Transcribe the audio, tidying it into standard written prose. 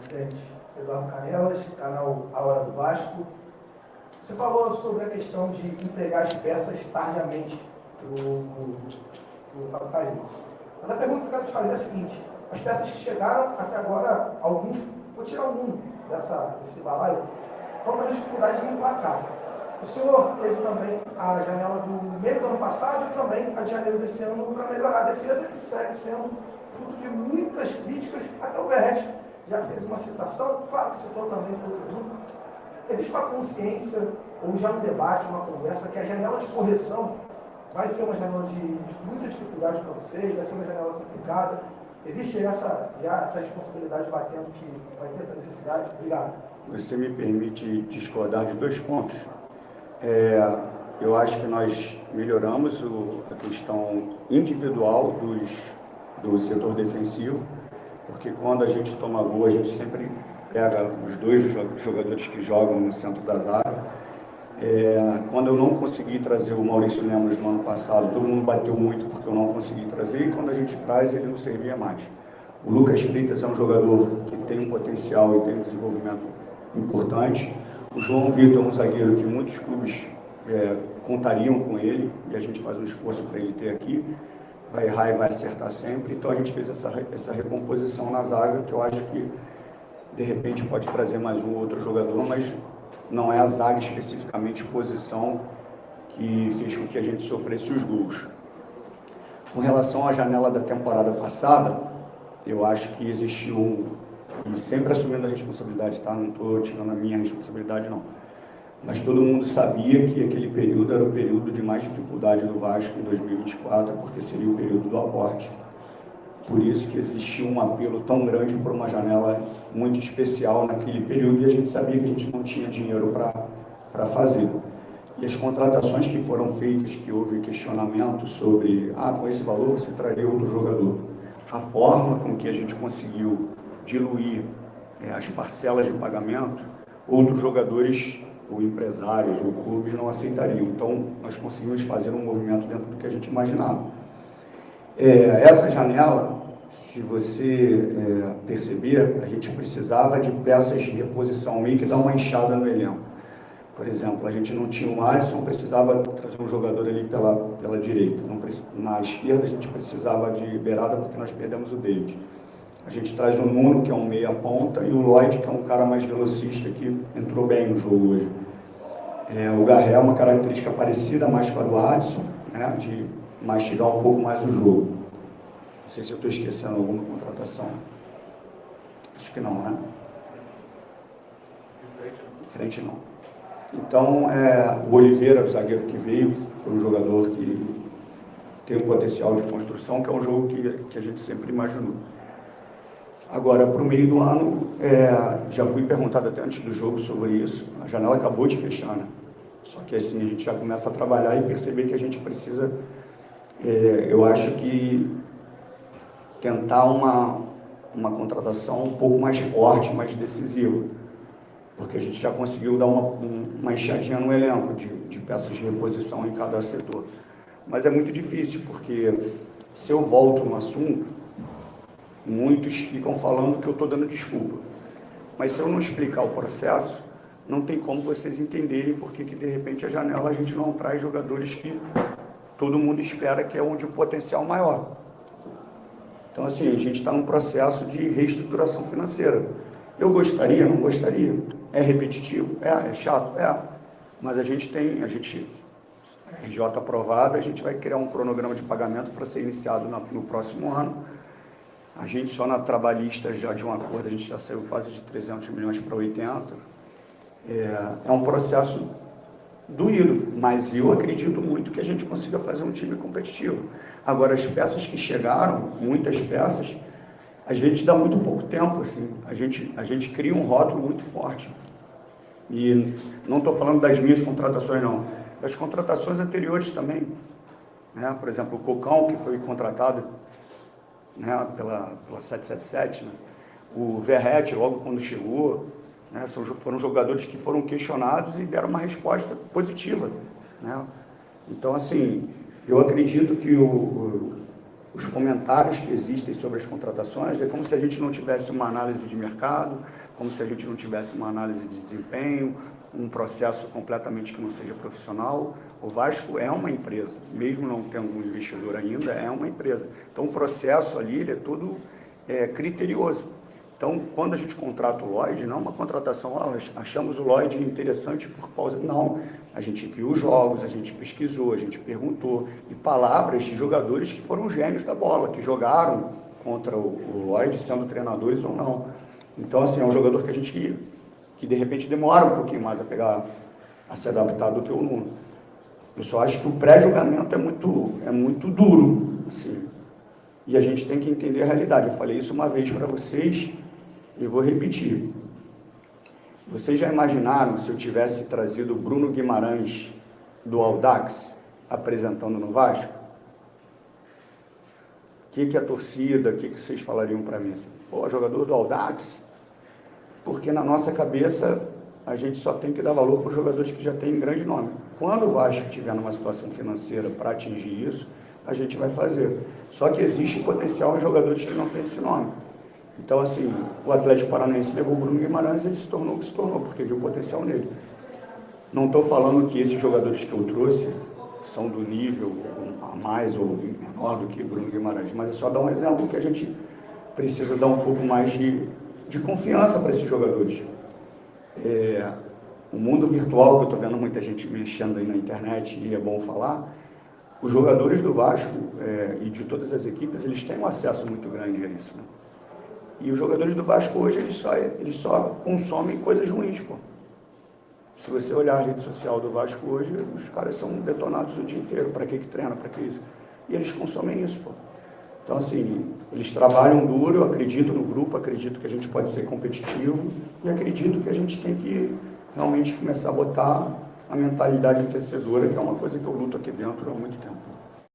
presidente Eduardo Canelas, canal A Hora do Vasco. Você falou sobre a questão de entregar as peças tardiamente para o Fábio Carilli. Mas a pergunta que eu quero te fazer é a seguinte: as peças que chegaram até agora, alguns, vou tirar um desse balaio, estão tendo dificuldade de emplacar. O senhor teve também a janela do meio do ano passado e também a de janeiro desse ano para melhorar a defesa, que segue sendo fruto de muitas críticas. Até o Verrete já fez uma citação, claro que citou também todo o grupo. Existe uma consciência, ou já um debate, uma conversa, que a janela de correção vai ser uma janela de muita dificuldade para vocês, vai ser uma janela complicada. Existe essa responsabilidade batendo que vai ter essa necessidade? Obrigado. Você me permite discordar de 2 pontos. Eu acho que nós melhoramos a questão individual do setor defensivo, porque quando a gente toma gol, a gente sempre pega os 2 jogadores que jogam no centro da zaga. Quando eu não consegui trazer o Maurício Lemos no ano passado, todo mundo bateu muito porque eu não consegui trazer, e quando a gente traz, ele não servia mais. O Lucas Freitas é um jogador que tem um potencial e tem um desenvolvimento importante. O João Vitor é um zagueiro que muitos clubes contariam com ele, e a gente faz um esforço para ele ter aqui. Vai errar e vai acertar sempre, então a gente fez essa recomposição na zaga, que eu acho que de repente pode trazer mais um ou outro jogador, mas não é a zaga especificamente posição que fez com que a gente sofresse os gols. Com relação à janela da temporada passada, eu acho que existiu, e sempre assumindo a responsabilidade, tá? Não estou tirando a minha responsabilidade, não. Mas todo mundo sabia que aquele período era o período de mais dificuldade do Vasco em 2024, porque seria o período do aporte. Por isso que existia um apelo tão grande por uma janela muito especial naquele período, e a gente sabia que a gente não tinha dinheiro para fazer. E as contratações que foram feitas, que houve questionamento sobre, com esse valor você traria outro jogador. A forma com que a gente conseguiu diluir as parcelas de pagamento, outros jogadores, ou empresários, ou clubes não aceitariam. Então, nós conseguimos fazer um movimento dentro do que a gente imaginava. Essa janela, se você perceber, a gente precisava de peças de reposição, meio que dar uma enxada no elenco. Por exemplo, a gente não tinha o Alisson, precisava trazer um jogador ali pela direita. Na esquerda, a gente precisava de beirada, porque nós perdemos o David. A gente traz o Nuno, que é um meia-ponta, e o Lloyd, que é um cara mais velocista, que entrou bem no jogo hoje. O Garré é uma característica parecida mais com a do Adson, né, de mastigar um pouco mais o jogo. Não sei se eu estou esquecendo alguma contratação. Acho que não, né? De frente não. Então, o Oliveira, o zagueiro que veio, foi um jogador que tem um potencial de construção, que é um jogo que a gente sempre imaginou. Agora, para o meio do ano, já fui perguntado até antes do jogo sobre isso. A janela acabou de fechar, né? Só que assim, a gente já começa a trabalhar e perceber que a gente precisa, eu acho que tentar uma contratação um pouco mais forte, mais decisiva. Porque a gente já conseguiu dar uma enxadinha no elenco de peças de reposição em cada setor. Mas é muito difícil, porque se eu volto no assunto, muitos ficam falando que eu estou dando desculpa. Mas se eu não explicar o processo, não tem como vocês entenderem por que de repente a janela a gente não traz jogadores que todo mundo espera, que é onde o potencial maior. Então assim, a gente está num processo de reestruturação financeira. Eu gostaria, não gostaria? É repetitivo? É chato? Mas a gente RJ aprovada, a gente vai criar um cronograma de pagamento para ser iniciado no próximo ano. A gente só na trabalhista já de um acordo, a gente já saiu quase de 300 milhões para 80. É um processo doído, mas eu acredito muito que a gente consiga fazer um time competitivo. Agora, as peças que chegaram, muitas peças, às vezes dá muito pouco tempo, assim. A gente cria um rótulo muito forte. E não estou falando das minhas contratações, não. Das contratações anteriores também. Né? Por exemplo, o Cocão, que foi contratado, né, pela 777, né? O Verrete, logo quando chegou, né, foram jogadores que foram questionados e deram uma resposta positiva. Né? Então, assim, eu acredito que o os comentários que existem sobre as contratações, é como se a gente não tivesse uma análise de mercado, como se a gente não tivesse uma análise de desempenho, um processo completamente que não seja profissional. O Vasco é uma empresa, mesmo não tendo um investidor ainda, é uma empresa. Então, o processo ali, ele é todo criterioso. Então, quando a gente contrata o Lloyd, não é uma contratação, achamos o Lloyd interessante por causa... Não, a gente viu os jogos, a gente pesquisou, a gente perguntou, e palavras de jogadores que foram gênios da bola, que jogaram contra o Lloyd, sendo treinadores ou não. Então, assim, é um jogador que a gente, que de repente demora um pouquinho mais a se adaptar do que o Nuno. Eu só acho que o pré-julgamento é muito duro, assim, e a gente tem que entender a realidade. Eu falei isso uma vez para vocês e vou repetir. Vocês já imaginaram se eu tivesse trazido o Bruno Guimarães do Audax apresentando no Vasco? O que a torcida, o que vocês falariam para mim? Assim, pô, jogador do Audax? Porque na nossa cabeça a gente só tem que dar valor para os jogadores que já têm grande nome. Quando o Vasco estiver numa situação financeira para atingir isso, a gente vai fazer. Só que existe potencial em jogadores que não têm esse nome. Então, assim, o Atlético Paranaense levou o Bruno Guimarães e ele se tornou o que se tornou, porque viu o potencial nele. Não estou falando que esses jogadores que eu trouxe são do nível a mais ou menor do que o Bruno Guimarães, mas é só dar um exemplo que a gente precisa dar um pouco mais de confiança para esses jogadores. O mundo virtual, que eu estou vendo muita gente mexendo aí na internet, e é bom falar, os jogadores do Vasco e de todas as equipes, eles têm um acesso muito grande a isso, né? E os jogadores do Vasco hoje, eles só consomem coisas ruins, pô. Se você olhar a rede social do Vasco hoje, os caras são detonados o dia inteiro. Para que treina? Para que isso? E eles consomem isso, pô. Então, assim, eles trabalham duro, eu acredito no grupo, acredito que a gente pode ser competitivo e acredito que a gente tem que realmente começar a botar a mentalidade vencedora, que é uma coisa que eu luto aqui dentro há muito tempo.